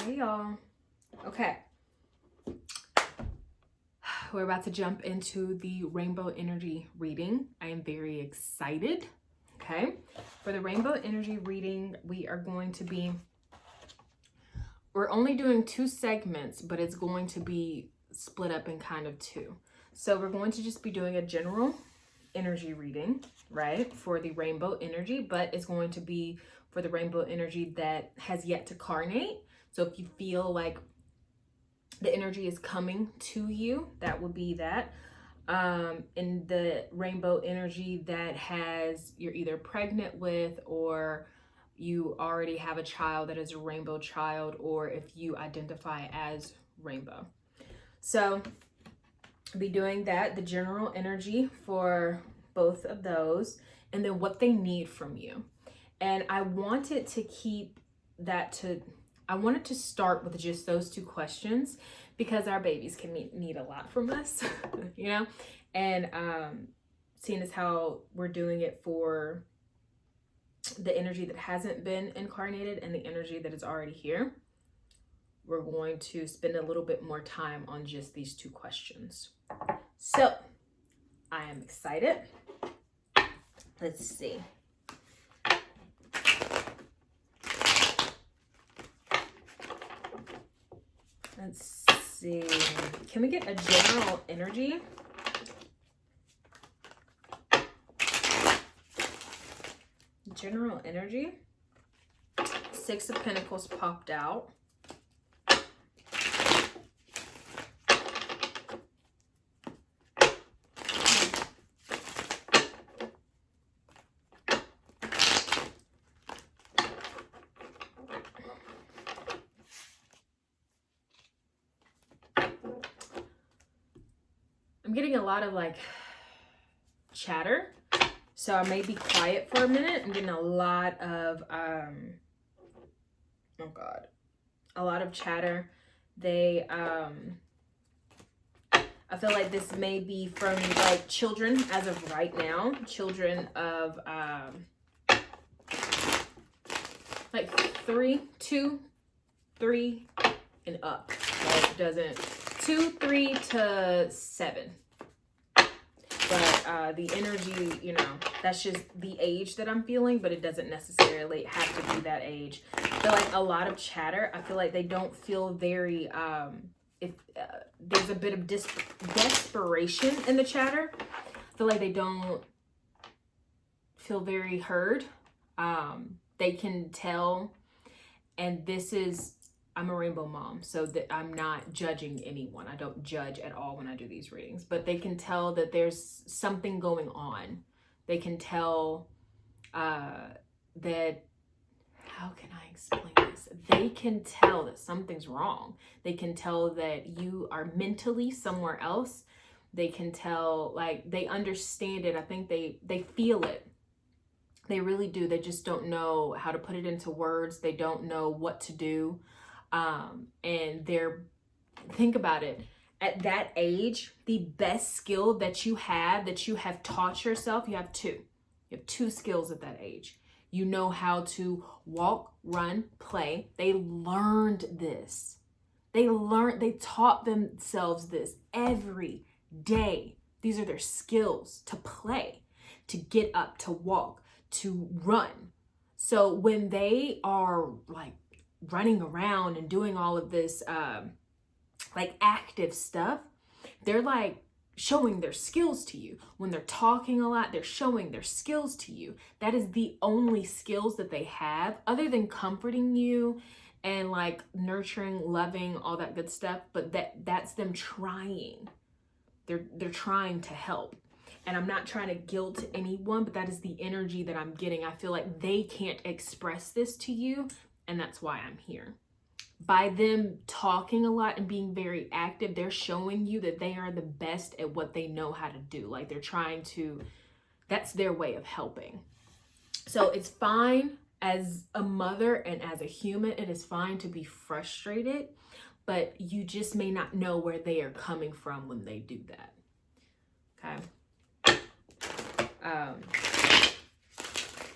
Hey y'all. Okay. We're about to jump into the rainbow energy reading. I am very excited. Okay. For the rainbow energy reading, we're only doing 2 segments, but it's going to be split up in kind of 2. So we're going to just be doing a general energy reading, right, for the rainbow energy, but it's going to be for the rainbow energy that has yet to carnate. So if you feel like the energy is coming to you, that would be that. In the rainbow energy that you're either pregnant with, or you already have a child that is a rainbow child, or if you identify as rainbow. So I'll be doing that, the general energy for both of those, and then what they need from you. And I wanted to start with just those 2 questions because our babies can need a lot from us, you know? And seeing as how we're doing it for the energy that hasn't been incarnated and the energy that is already here, we're going to spend a little bit more time on just these 2 questions. So I am excited. Let's see. Let's see. Can we get a general energy? General energy. 6 of Pentacles popped out. I'm getting a lot of like chatter, so I may be quiet for a minute. I'm getting a lot of a lot of chatter. I feel like this may be from like children as of right now, children of like 2, 3 and up. Like it doesn't 2, 3 to 7. But the energy, you know, that's just the age that I'm feeling, but it doesn't necessarily have to be that age. I feel like a lot of chatter. I feel like they don't feel very, there's a bit of desperation in the chatter. I feel like they don't feel very heard. They can tell, and I'm a rainbow mom, so that I'm not judging anyone. I don't judge at all when I do these readings, but they can tell that there's something going on. They can tell that, how can I explain this? They can tell that something's wrong. They can tell that you are mentally somewhere else. They can tell, like, they understand it. I think they feel it. They really do. They just don't know how to put it into words. They don't know what to do. And think about it, at that age, the best skill that you have taught yourself, you have 2. You have 2 skills at that age. You know how to walk, run, play. They learned this. They taught themselves this every day. These are their skills: to play, to get up, to walk, to run. So when they are like running around and doing all of this like active stuff, they're like showing their skills to you. When they're talking a lot, they're showing their skills to you. That is the only skills that they have, other than comforting you and like nurturing, loving, all that good stuff. But that's them trying. They're trying to help. And I'm not trying to guilt anyone, but that is the energy that I'm getting. I feel like they can't express this to you, and that's why I'm here. By them talking a lot and being very active, they're showing you that they are the best at what they know how to do. Like that's their way of helping. So it's fine as a mother and as a human, it is fine to be frustrated, but you just may not know where they are coming from when they do that. Okay.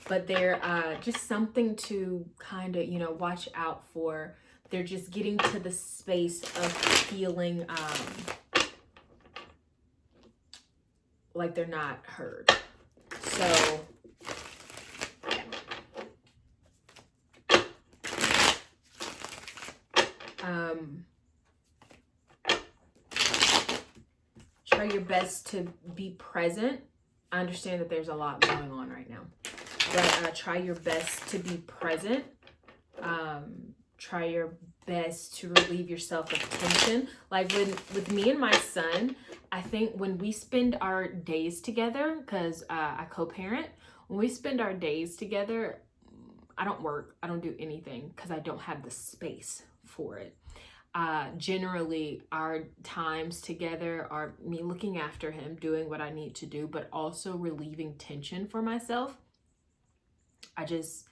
But they're just something to kind of, watch out for. they're just getting to the space of feeling like they're not heard. So try your best to be present. I understand that there's a lot going on right now, but try your best to be present. Try your best to relieve yourself of tension. Like with me and my son, I think when we spend our days together, because I co-parent, when we spend our days together, I don't work, I don't do anything because I don't have the space for it. Generally, our times together are me looking after him, doing what I need to do, but also relieving tension for myself. I just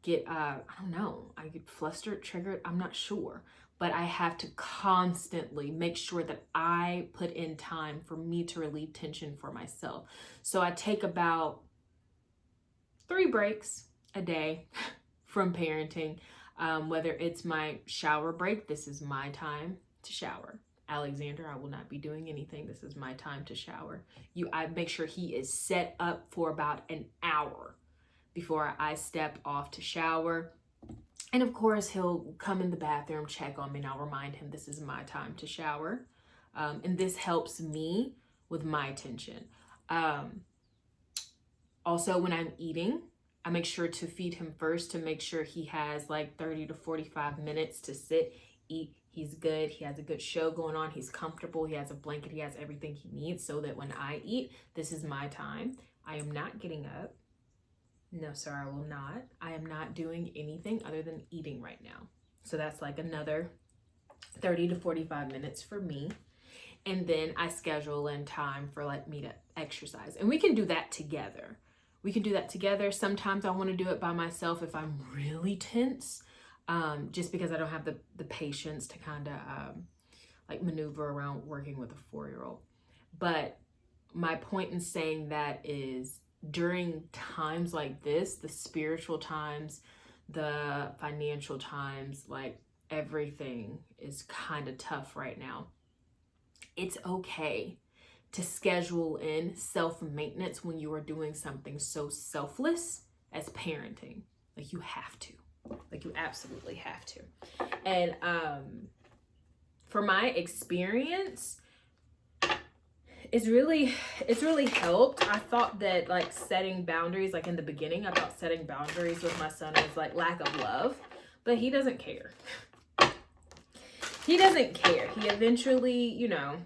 get, I don't know, I get flustered, triggered, I'm not sure. But I have to constantly make sure that I put in time for me to relieve tension for myself. So I take about 3 breaks a day from parenting. Whether it's my shower break, this is my time to shower. Alexander, I will not be doing anything. This is my time to shower. I make sure he is set up for about an hour before I step off to shower. And of course, he'll come in the bathroom, check on me, and I'll remind him this is my time to shower. And this helps me with my attention. Also, when I'm eating, I make sure to feed him first to make sure he has like 30 to 45 minutes to sit, eat. He's good. He has a good show going on. He's comfortable. He has a blanket. He has everything he needs so that when I eat, this is my time. I am not getting up. No, sir, I will not. I am not doing anything other than eating right now. So that's like another 30 to 45 minutes for me. And then I schedule in time for like me to exercise. And we can do that together. We can do that together. Sometimes I want to do it by myself if I'm really tense, just because I don't have the patience to kind of like maneuver around working with a 4-year-old. But my point in saying that is during times like this, the spiritual times, the financial times, like everything is kind of tough right now. It's okay to schedule in self-maintenance when you are doing something so selfless as parenting. Like you have to. Like you absolutely have to. And for my experience, it's really helped. I thought that like setting boundaries, like in the beginning, I thought setting boundaries with my son was like lack of love, but he doesn't care. He doesn't care. He eventually, you know,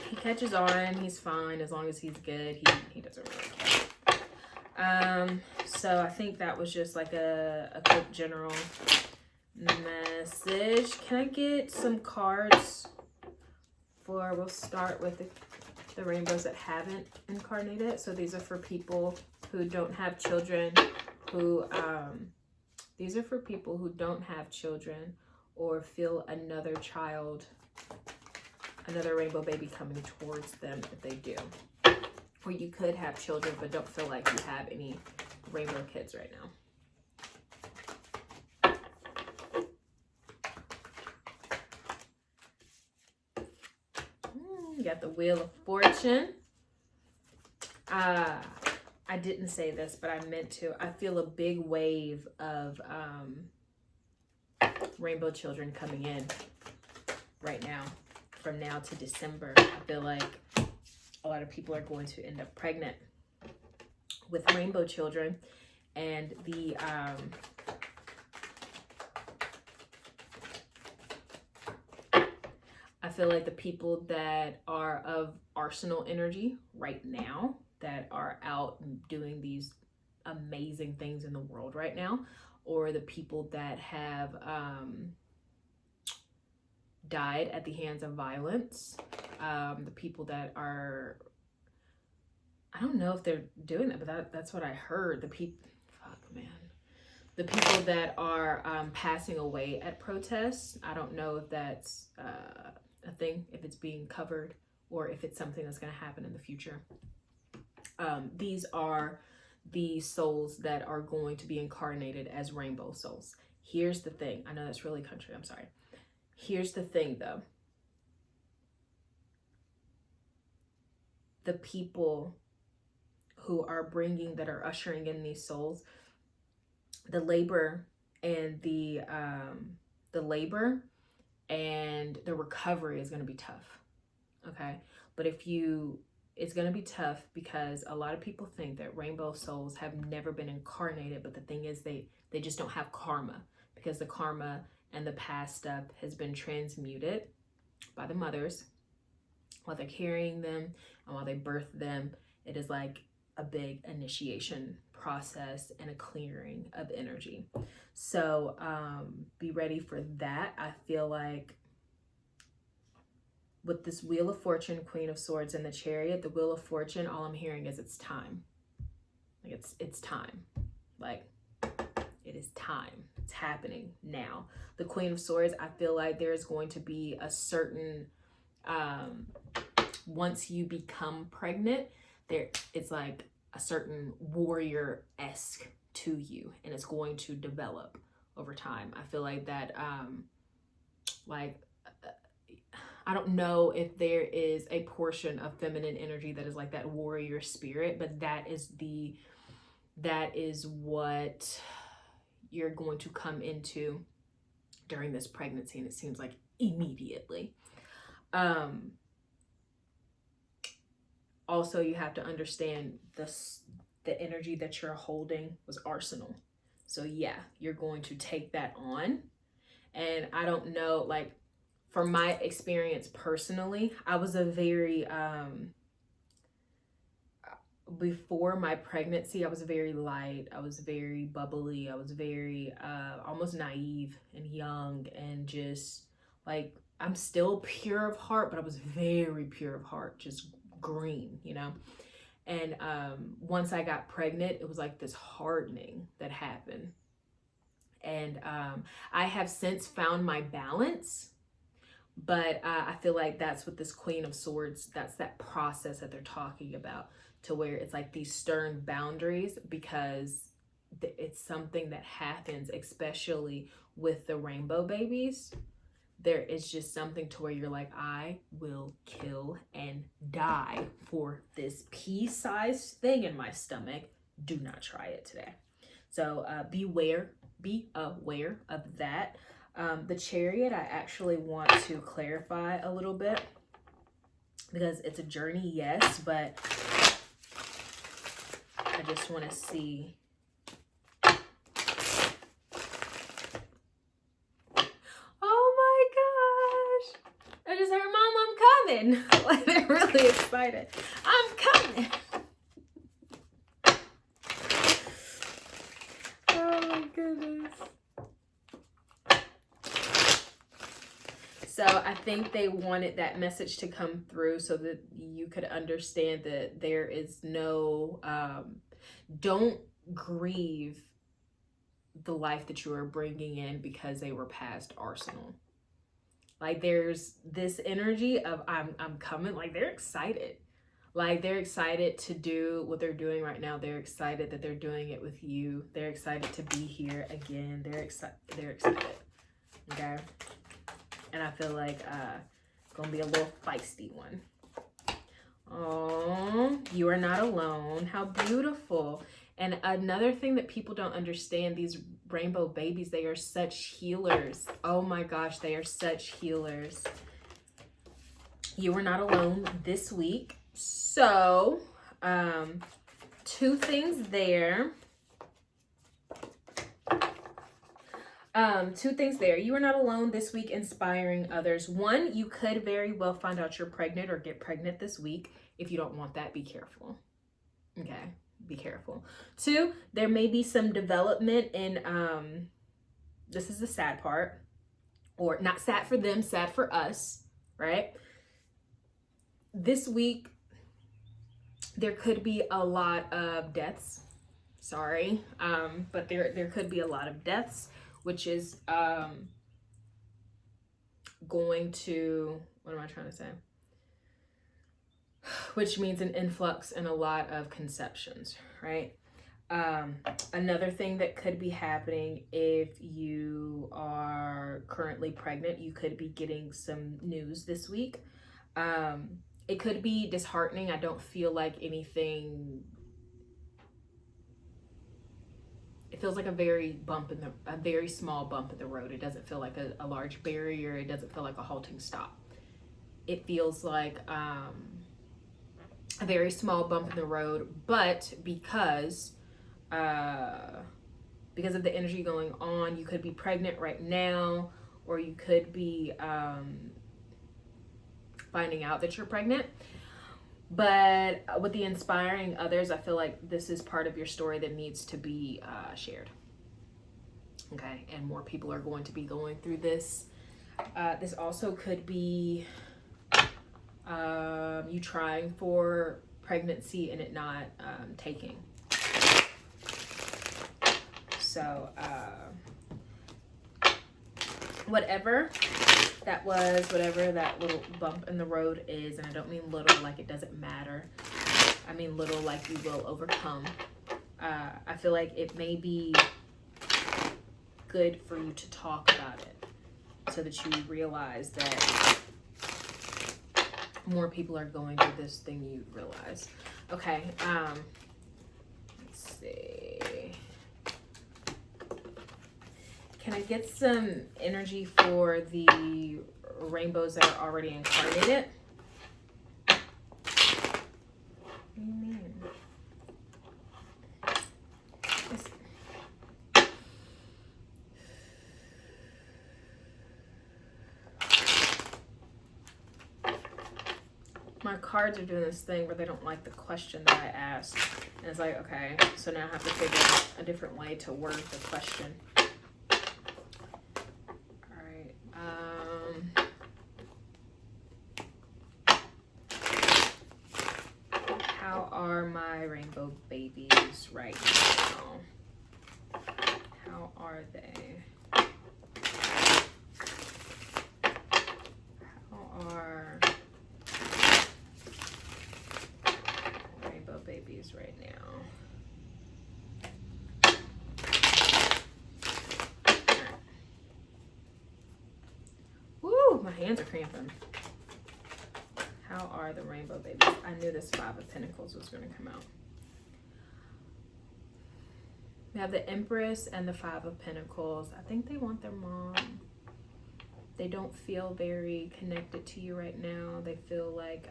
he catches on. He's fine as long as he's good. He doesn't really care. So I think that was just like a quick general message. Can I get some cards for, we'll start with the rainbows that haven't incarnated. So these are for people who don't have children, these are for people who don't have children or feel another rainbow baby coming towards them if they do. Or you could have children but don't feel like you have any rainbow kids right now. You got the Wheel of Fortune. I didn't say this, but I meant to. I feel a big wave of rainbow children coming in right now. From now to December, I feel like a lot of people are going to end up pregnant with rainbow children. And the I feel like the people that are of arsenal energy right now, that are out doing these amazing things in the world right now, or the people that have died at the hands of violence, the people that are, I don't know if they're doing that, but that's what I heard. The people that are passing away at protests, I don't know if that's a thing, if it's being covered, or if it's something that's going to happen in the future. These are the souls that are going to be incarnated as rainbow souls. Here's the thing. I know that's really country. I'm sorry. Here's the thing, though. The people who are that are ushering in these souls, the labor and the labor and the recovery is going to be tough. Okay. But it's going to be tough because a lot of people think that rainbow souls have never been incarnated. But the thing is, they just don't have karma, because the karma and the past stuff has been transmuted by the mothers while they're carrying them and while they birth them. It is like a big initiation process and a clearing of energy. So be ready for that. I feel like with this Wheel of Fortune, Queen of Swords, and the Chariot, the Wheel of Fortune, all I'm hearing is it's time. Like it's time. Like it is time. It's happening now. The Queen of Swords, I feel like there's going to be a certain once you become pregnant, it's like a certain warrior-esque to you, and it's going to develop over time. I feel like that I don't know if there is a portion of feminine energy that is like that warrior spirit, but that is what you're going to come into during this pregnancy, and it seems like immediately. Also, you have to understand the energy that you're holding was arsenal. So yeah, you're going to take that on. And I don't know, like from my experience personally, I was a very, before my pregnancy, I was very light. I was very bubbly. I was very almost naive and young, and just like, I'm still pure of heart, but I was very pure of heart, just green, you know? And once I got pregnant, it was like this hardening that happened. And I have since found my balance, but I feel like that's what this Queen of Swords, that's that process that they're talking about, to where it's like these stern boundaries, because it's something that happens, especially with the rainbow babies. There is just something to where you're like, I will kill and die for this pea-sized thing in my stomach. Do not try it today. So be aware of that. The Chariot, I actually want to clarify a little bit, because it's a journey, yes, but I just want to see. I just heard, Mom, I'm coming. Like, they're really excited. I'm coming. Oh my goodness. So I think they wanted that message to come through so that you could understand that there is no, don't grieve the life that you are bringing in because they were past arsenal. Like, there's this energy of I'm coming. Like, they're excited. Like, they're excited to do what they're doing right now. They're excited that they're doing it with you. They're excited to be here again. They're excited. Okay. And I feel like it's gonna be a little feisty one. Oh, you are not alone. How beautiful. And another thing that people don't understand, these rainbow babies, they are such healers. Oh my gosh, they are such healers. You are not alone this week. So, two things there. You are not alone this week, inspiring others. One, you could very well find out you're pregnant or get pregnant this week. If you don't want that, be careful. Okay. Be careful. Two, there may be some development in, this is the sad part, or not sad for them, sad for us, right? This week, there could be a lot of deaths. Sorry. But there could be a lot of deaths, which is going to, what am I trying to say? Which means an influx and a lot of conceptions, right? Another thing that could be happening, if you currently pregnant, you could be getting some news this week. It could be disheartening. I don't feel like anything. It feels like a very small bump in the road. It doesn't feel like a large barrier. It doesn't feel like a halting stop. It feels like a very small bump in the road, but because of the energy going on, you could be pregnant right now, or you could be finding out that you're pregnant. But with the inspiring others, I feel like this is part of your story that needs to be shared. Okay, and more people are going to be going through this. This also could be you trying for pregnancy and it not taking. So whatever that was, whatever that little bump in the road is, and I don't mean little like it doesn't matter. I mean little like you will overcome. I feel like it may be good for you to talk about it so that you realize that more people are going through this than you realize. Okay, let's see. Can I get some energy for the rainbows that are already incarnated? What do you mean? My cards are doing this thing where they don't like the question that I asked. And it's like, okay, so now I have to figure out a different way to word the question. How are my rainbow babies right now? How are they? How are rainbow babies right now? Woo, my hands are cramping. How are the rainbow babies? I knew this Five of Pentacles was going to come out. We have the Empress and the Five of Pentacles. I think they want their mom. They don't feel very connected to you right now. They feel like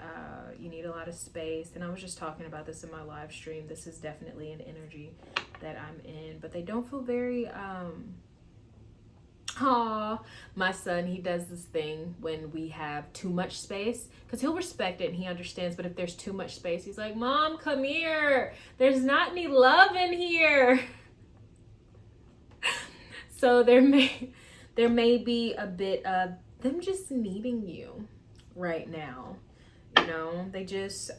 you need a lot of space. And I was just talking about this in my live stream. This is definitely an energy that I'm in. But they don't feel very... my son, he does this thing when we have too much space, because he'll respect it and he understands, but if there's too much space, he's like, Mom, come here, there's not any love in here. So there may be a bit of them just needing you right now. You know, they just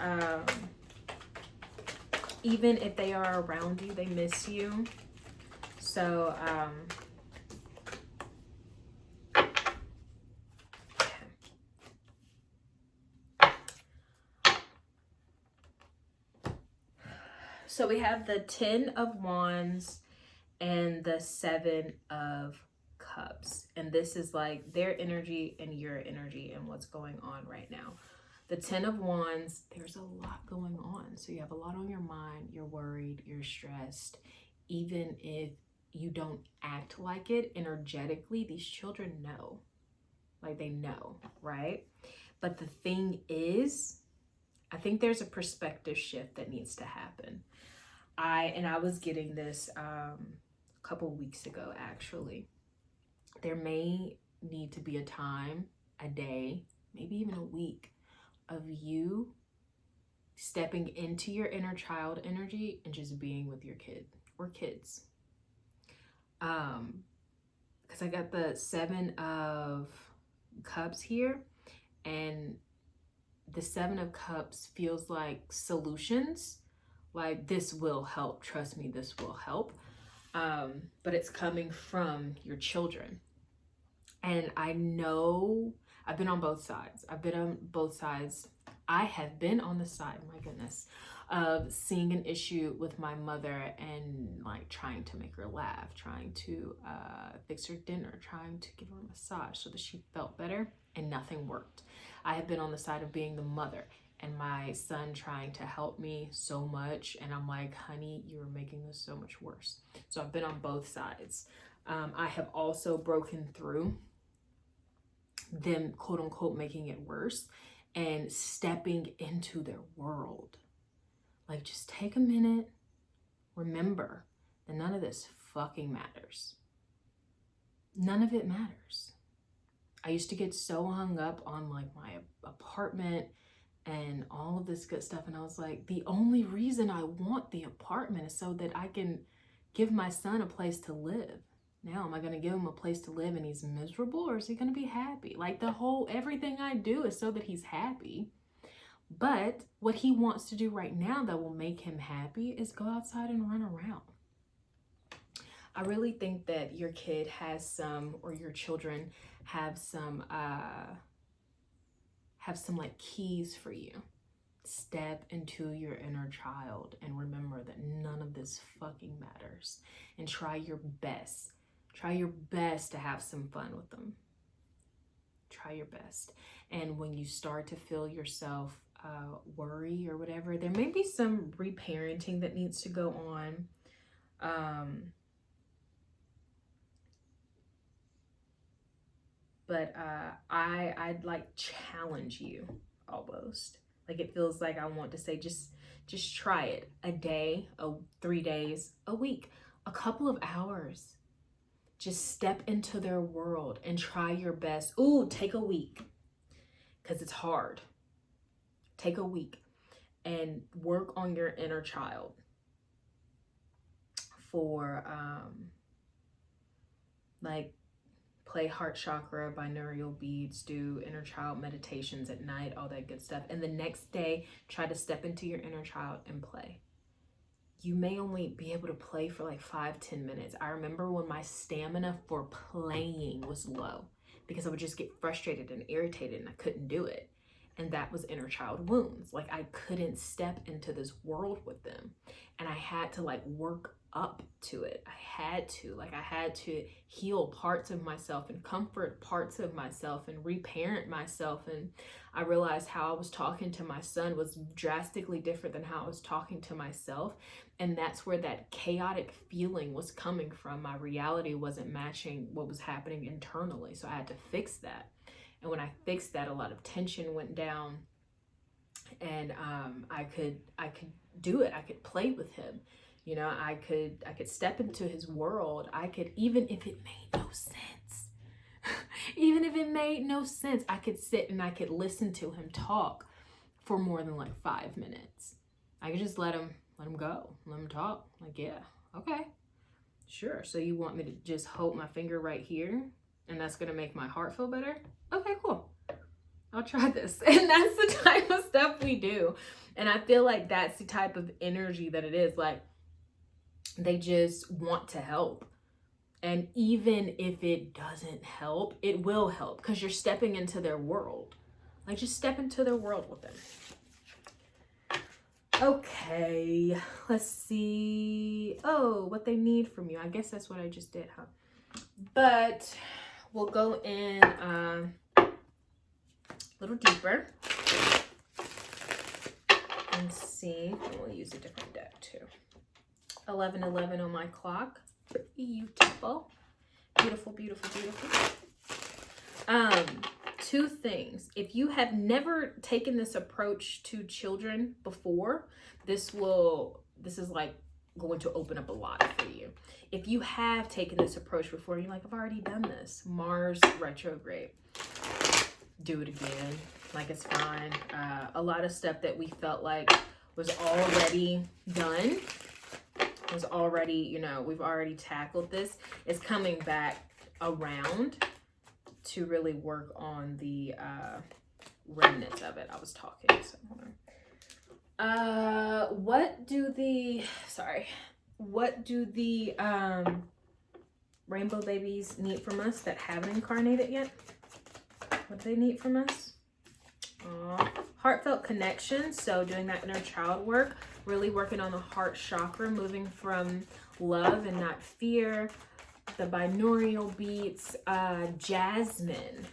even if they are around you, they miss you. So so we have the 10 of Wands and the 7 of Cups. And this is like their energy and your energy and what's going on right now. The 10 of Wands, there's a lot going on. So you have a lot on your mind. You're worried, you're stressed. Even if you don't act like it energetically, these children know. Like they know, right? But the thing is, I think there's a perspective shift that needs to happen. I was getting this a couple weeks ago, actually. There may need to be a time, a day, maybe even a week of you stepping into your inner child energy and just being with your kid or kids. Because I got the 7 of Cups here, and the 7 of Cups feels like solutions. Like, this will help. Trust me, this will help. But it's coming from your children. And I know, I've been on both sides. I've been on both sides. I have been on the side, my goodness, of seeing an issue with my mother and like trying to make her laugh, trying to fix her dinner, trying to give her a massage so that she felt better, and nothing worked. I have been on the side of being the mother and my son trying to help me so much, and I'm like, honey, you're making this so much worse. So I've been on both sides. I have also broken through them, quote unquote, making it worse and stepping into their world. Like, just take a minute, remember that none of this fucking matters. None of it matters. I used to get so hung up on like my apartment and all of this good stuff, and I was like, the only reason I want the apartment is so that I can give my son a place to live. Now, am I going to give him a place to live and he's miserable, or is he going to be happy? Like, everything I do is so that he's happy. But what he wants to do right now that will make him happy is go outside and run around. I really think that your kid has some, or your children have some like keys for you. Step into your inner child and remember that none of this fucking matters, and try your best. Try your best to have some fun with them. Try your best. And when you start to feel yourself worry or whatever, there may be some reparenting that needs to go on. But I'd like challenge you almost. Like, it feels like I want to say, just try it. A day, 3 days, a week, a couple of hours. Just step into their world and try your best. Ooh, take a week, because it's hard. Take a week and work on your inner child for like play heart chakra, binaural beats, do inner child meditations at night, all that good stuff. And the next day, try to step into your inner child and play. You may only be able to play for like 5-10 minutes. I remember when my stamina for playing was low because I would just get frustrated and irritated and I couldn't do it. And that was inner child wounds. Like, I couldn't step into this world with them. And I had to like work up to it. I had to heal parts of myself and comfort parts of myself and reparent myself. And I realized how I was talking to my son was drastically different than how I was talking to myself. And that's where that chaotic feeling was coming from. My reality wasn't matching what was happening internally. So I had to fix that. And when I fixed that, a lot of tension went down, and I could do it. I could play with him. You know, I could step into his world. I could, even if it made no sense, I could sit and I could listen to him talk for more than like 5 minutes. I could just let him go, let him talk. Like, yeah, okay, sure. So you want me to just hold my finger right here, and that's gonna make my heart feel better? Okay, cool. I'll try this. And that's the type of stuff we do. And I feel like that's the type of energy that it is. Like, they just want to help. And even if it doesn't help, it will help because you're stepping into their world. Like, just step into their world with them. Okay, let's see. Oh, what they need from you. I guess that's what I just did, huh? But we'll go in a little deeper and see. We'll use a different deck too. 11:11 on my clock. Beautiful. Beautiful, beautiful, beautiful. Two things. If you have never taken this approach to children before, this is like going to open up a lot for you. If you have taken this approach before, you're like, I've already done this. Mars retrograde. Do it again. Like, it's fine. A lot of stuff that we felt like was already done, was already, you know, we've already tackled this, is coming back around to really work on the remnants of it. I was talking, so hold on. What do the rainbow babies need from us that haven't incarnated yet? What do they need from us? Heartfelt connection. So doing that inner child work, really working on the heart chakra, moving from love and not fear. The binaural beats, jasmine,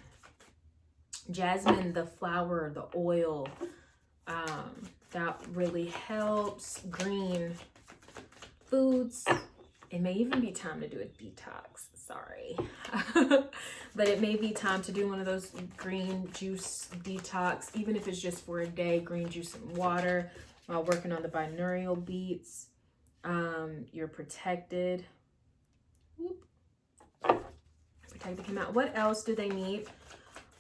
the flower, the oil, that really helps. Green foods. It may even be time to do a detox, sorry. But it may be time to do one of those green juice detox, even if it's just for a day. Green juice and water while working on the binaural beats. You're protected. Whoop. Protected came out. What else do they need?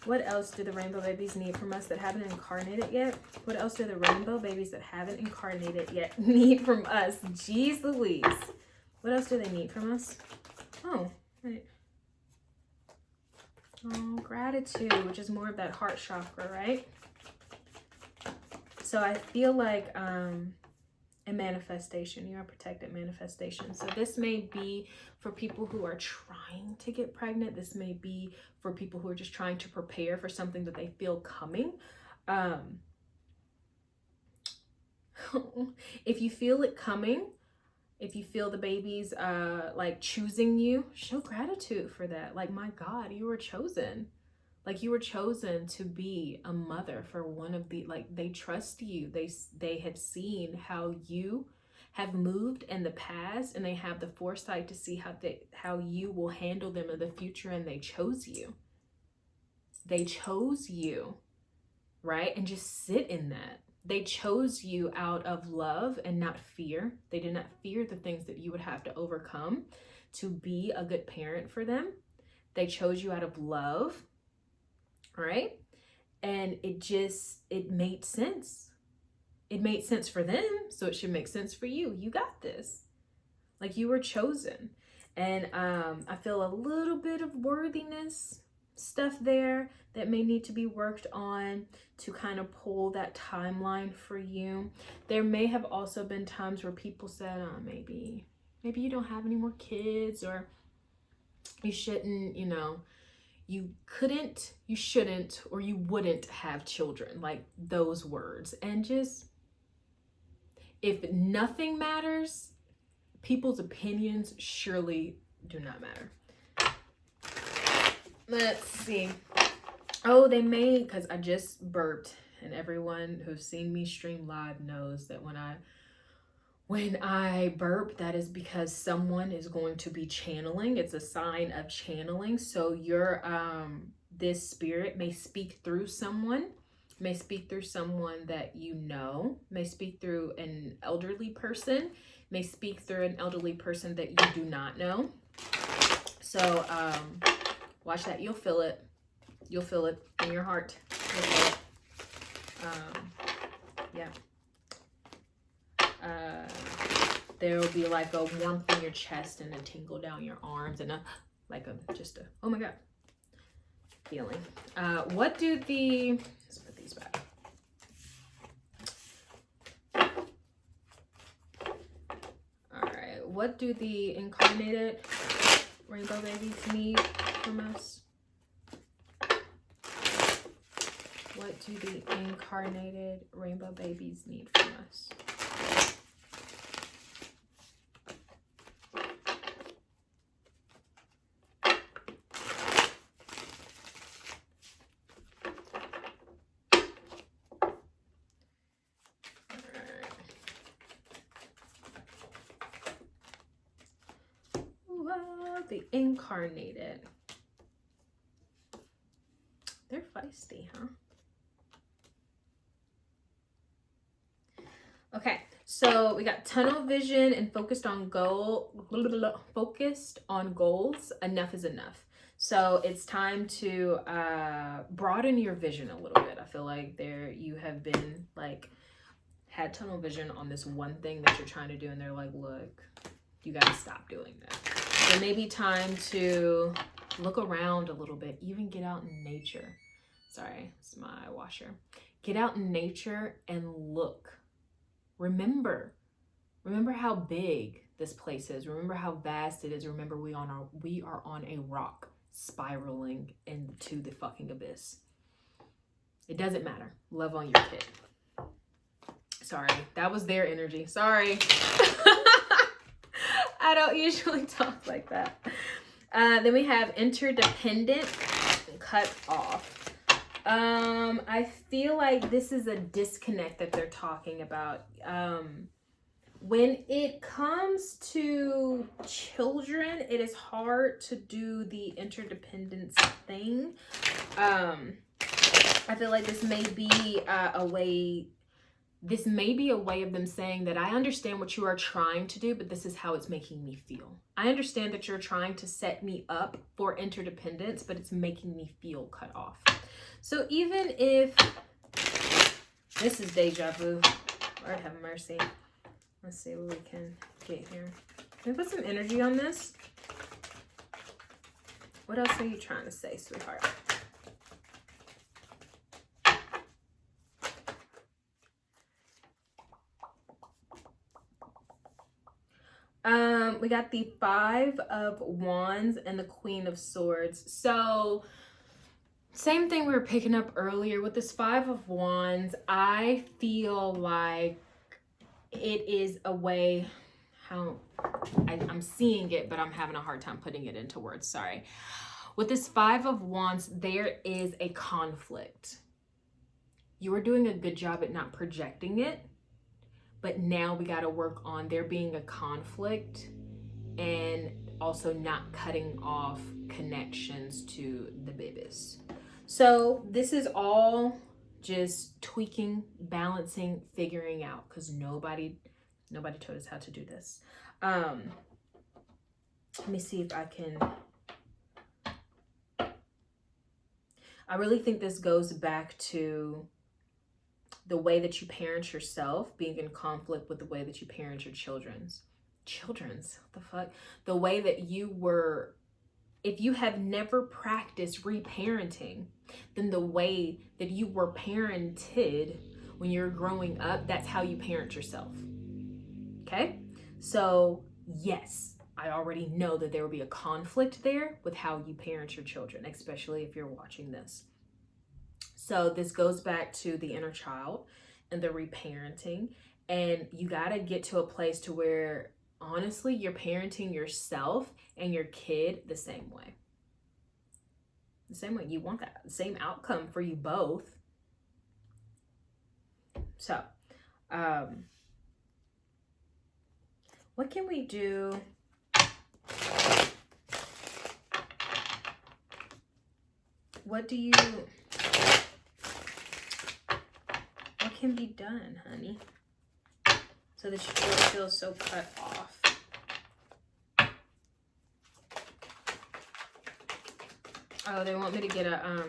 What else do the rainbow babies need from us that haven't incarnated yet? What else do the rainbow babies that haven't incarnated yet need from us? Jeez Louise. What else do they need from us? Oh, right. Oh, gratitude, which is more of that heart chakra, right? So I feel like a manifestation. You are protected manifestation. So this may be for people who are trying to get pregnant. This may be for people who are just trying to prepare for something that they feel coming. If you feel it coming, if you feel the babies like choosing you, show gratitude for that. Like, my God, you were chosen. Like, you were chosen to be a mother for one of the, like, they trust you. They have seen how you have moved in the past, and they have the foresight to see how you will handle them in the future, and they chose you. They chose you, right? And just sit in that. They chose you out of love and not fear. They did not fear the things that you would have to overcome to be a good parent for them. They chose you out of love, right? And it made sense. It made sense for them, so it should make sense for you. You got this. Like, you were chosen. And I feel a little bit of worthiness stuff there that may need to be worked on to kind of pull that timeline for you. There may have also been times where people said, maybe you don't have any more kids, or you shouldn't, you couldn't, you shouldn't, or you wouldn't have children, like those words. And just, if nothing matters, people's opinions surely do not matter. Let's see. Oh, they may, because I just burped, and everyone who's seen me stream live knows that when I burp, that is because someone is going to be channeling. It's a sign of channeling. So your this spirit may speak through someone, that you know, may speak through an elderly person, may speak through an elderly person that you do not know. So watch that. You'll feel it. You'll feel it in your heart. You'll feel it. Yeah. There will be like a warmth in your chest and a tingle down your arms and just a oh my God feeling. What do let's put these back. All right. What do the incarnated rainbow babies need from us? What do the incarnated rainbow babies need from us? The incarnated. They're feisty, huh? Okay, so we got tunnel vision and focused on goals. Enough is enough. So it's time to broaden your vision a little bit. I feel like you have been had tunnel vision on this one thing that you're trying to do, and they're like, look, you got to stop doing that. It may be time to look around a little bit, even get out in nature. Sorry, it's my washer. Get out in nature and look. Remember how big this place is. Remember how vast it is. Remember we are on a rock spiraling into the fucking abyss. It doesn't matter. Love on your kid. Sorry, that was their energy. Sorry. I don't usually talk like that. Then we have interdependent, cut off. I feel like this is a disconnect that they're talking about. When it comes to children, it is hard to do the interdependence thing. I feel like this may be a way of them saying that I understand what you are trying to do, but this is how it's making me feel. I understand that you're trying to set me up for interdependence, but it's making me feel cut off. So even if this is deja vu, Lord have mercy. Let's see what we can get here. Can we put some energy on this? What else are you trying to say, sweetheart? We got the 5 of Wands and the Queen of Swords. So same thing we were picking up earlier with this 5 of Wands. I feel like it is a way, I'm seeing it, but I'm having a hard time putting it into words. Sorry. With this 5 of Wands, there is a conflict. You are doing a good job at not projecting it, but now we got to work on there being a conflict and also not cutting off connections to the babies. So this is all just tweaking, balancing, figuring out, because nobody told us how to do this. Let me see if I can. I really think this goes back to the way that you parent yourself being in conflict with the way that you parent your children's, what the fuck? The way that you were, if you have never practiced reparenting, then the way that you were parented when you're growing up, that's how you parent yourself. Okay? So yes, I already know that there will be a conflict there with how you parent your children, especially if you're watching this. So this goes back to the inner child and the reparenting. And you got to get to a place to where, honestly, you're parenting yourself and your kid the same way. The same way. You want that same outcome for you both. So, what can we do? What can be done, honey, so that you don't feel so cut off? Oh, they want me to get a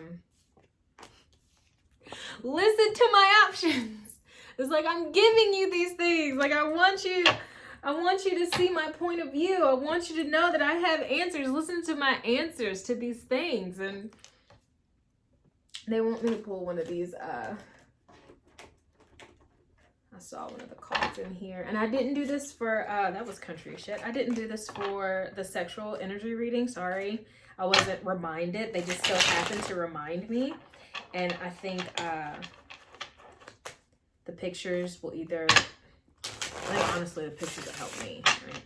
listen to my options. It's like, I'm giving you these things. Like, I want you to see my point of view. I want you to know that I have answers. Listen to my answers to these things. And they want me to pull one of these I saw one of the cards in here, and I didn't do this for that was country shit. I didn't do this for the sexual energy reading. Sorry, I wasn't reminded. They just so happened to remind me, and I think the pictures will either. I think honestly, the pictures will help me, right?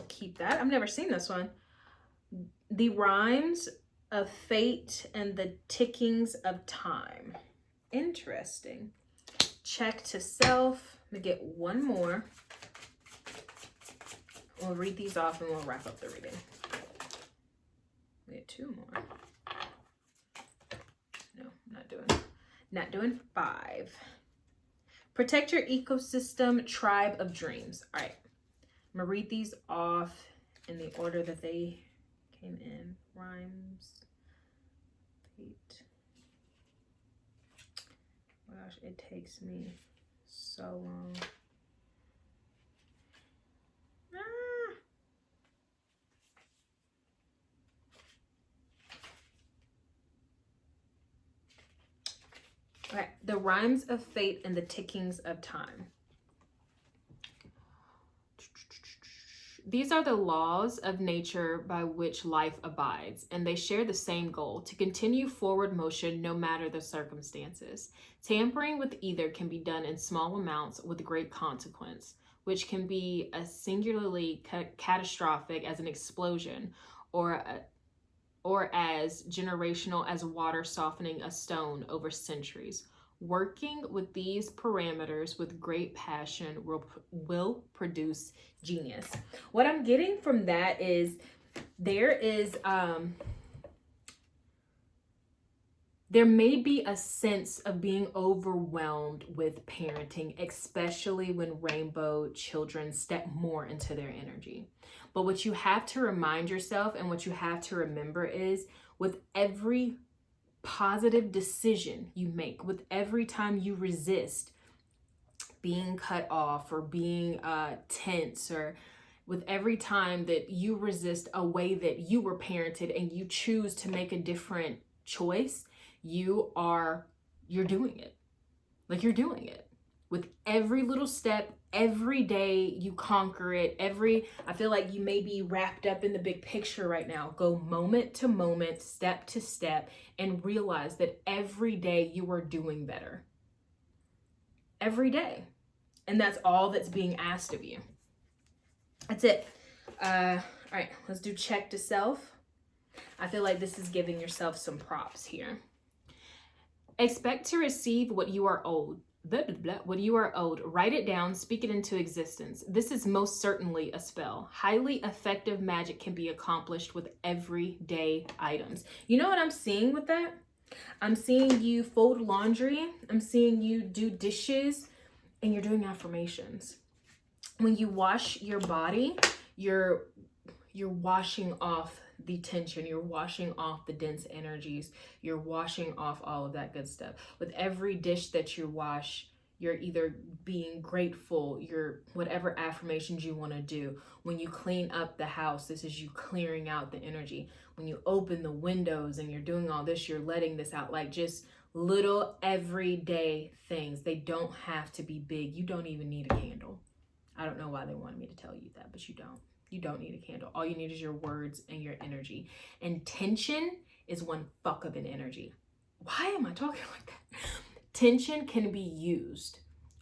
Keep that. I've never seen this one. The rhymes of fate and the tickings of time. Interesting. Check to self. I'm gonna get one more. We'll read these off and we'll wrap up the reading. We get 2 more. No, not doing 5. Protect your ecosystem, tribe of dreams. All right. I'm going to read these off in the order that they came in. Rhymes. Fate. Gosh, it takes me so long. Okay, the rhymes of fate and the tickings of time. These are the laws of nature by which life abides, and they share the same goal, to continue forward motion no matter the circumstances. Tampering with either can be done in small amounts with great consequence, which can be as singularly catastrophic as an explosion, or as generational as water softening a stone over centuries. Working with these parameters with great passion will produce genius. What I'm getting from that is there may be a sense of being overwhelmed with parenting, especially when rainbow children step more into their energy. But what you have to remind yourself and what you have to remember is, with every positive decision you make, with every time you resist being cut off or being tense, or with every time that you resist a way that you were parented and you choose to make a different choice, you're doing it. Like, you're doing it. With every little step, every day you conquer it. I feel like you may be wrapped up in the big picture right now. Go moment to moment, step to step, and realize that every day you are doing better. Every day. And that's all that's being asked of you. That's it. All right, let's do check to self. I feel like this is giving yourself some props here. Expect to receive what you are owed. Blah, blah, blah, what you are owed. Write it down, speak it into existence. This is most certainly a spell. Highly effective magic can be accomplished with everyday items. You know what I'm seeing with that? I'm seeing you fold laundry. I'm seeing you do dishes, and you're doing affirmations. When you wash your body, you're washing off the tension, you're washing off the dense energies, you're washing off all of that good stuff. With every dish that you wash, you're either being grateful, whatever affirmations you want to do. When you clean up the house, this is you clearing out the energy. When you open the windows and you're doing all this, you're letting this out. Like, just little everyday things. They don't have to be big. You don't even need a candle. I don't know why they wanted me to tell you that, but you don't. You don't need a candle. All you need is your words and your energy. And tension is one fuck of an energy. Why am I talking like that? Tension can be used,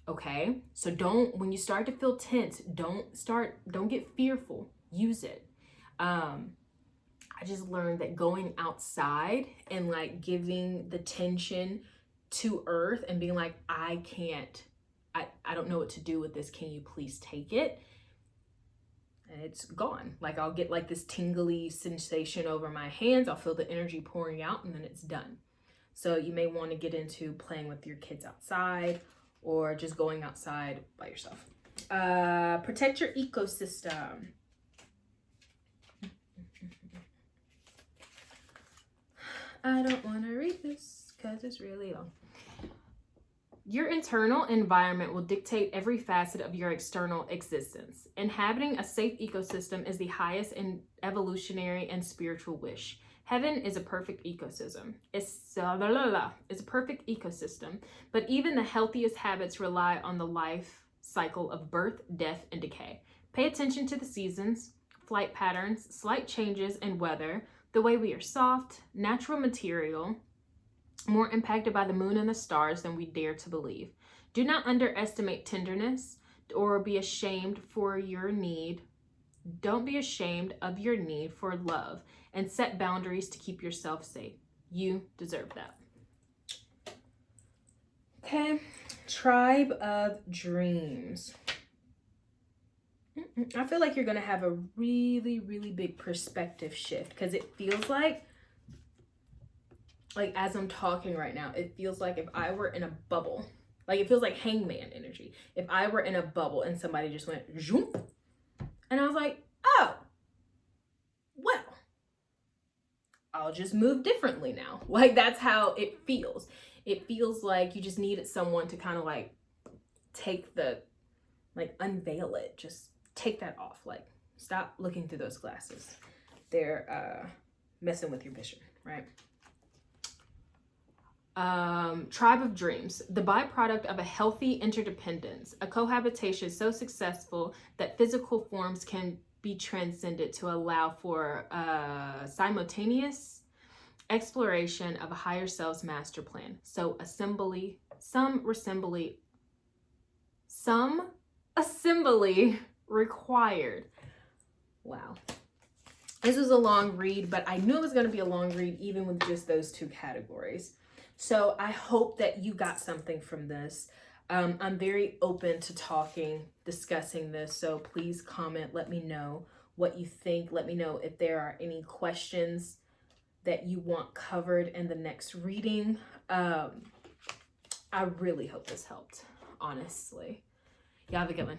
okay? So when you start to feel tense, don't get fearful. Use it. I just learned that going outside and like giving the tension to earth and being like, I don't know what to do with this. Can you please take it? And it's gone. Like, I'll get like this tingly sensation over my hands. I'll feel the energy pouring out, and then it's done. So you may want to get into playing with your kids outside, or just going outside by yourself. Protect your ecosystem. I don't want to read this because it's really long. Your internal environment will dictate every facet of your external existence. Inhabiting a safe ecosystem is the highest in evolutionary and spiritual wish. Heaven is a perfect ecosystem. It's a perfect ecosystem, but even the healthiest habits rely on the life cycle of birth, death, and decay. Pay attention to the seasons, flight patterns, slight changes in weather, the way we are soft, natural material, more impacted by the moon and the stars than we dare to believe. Do not underestimate tenderness or be ashamed for your need. Don't be ashamed of your need for love, and set boundaries to keep yourself safe. You deserve that. Okay, tribe of dreams. I feel like you're going to have a really, really big perspective shift, because it feels like as I'm talking right now, it feels like if I were in a bubble, like it feels like hangman energy. If I were in a bubble and somebody just went zoom, and I was like, oh, well, I'll just move differently now. Like, that's how it feels. It feels like you just needed someone to kind of like take the, like, unveil it. Just take that off. Like, stop looking through those glasses. They're messing with your vision, right? Tribe of dreams, the byproduct of a healthy interdependence, a cohabitation so successful that physical forms can be transcended to allow for simultaneous exploration of a higher self's master plan. So assembly required. Wow. This was a long read, but I knew it was going to be a long read even with just those two categories. So I hope that you got something from this. I'm very open to discussing this. So please comment. Let me know what you think. Let me know if there are any questions that you want covered in the next reading. I really hope this helped, honestly. Y'all have a good one.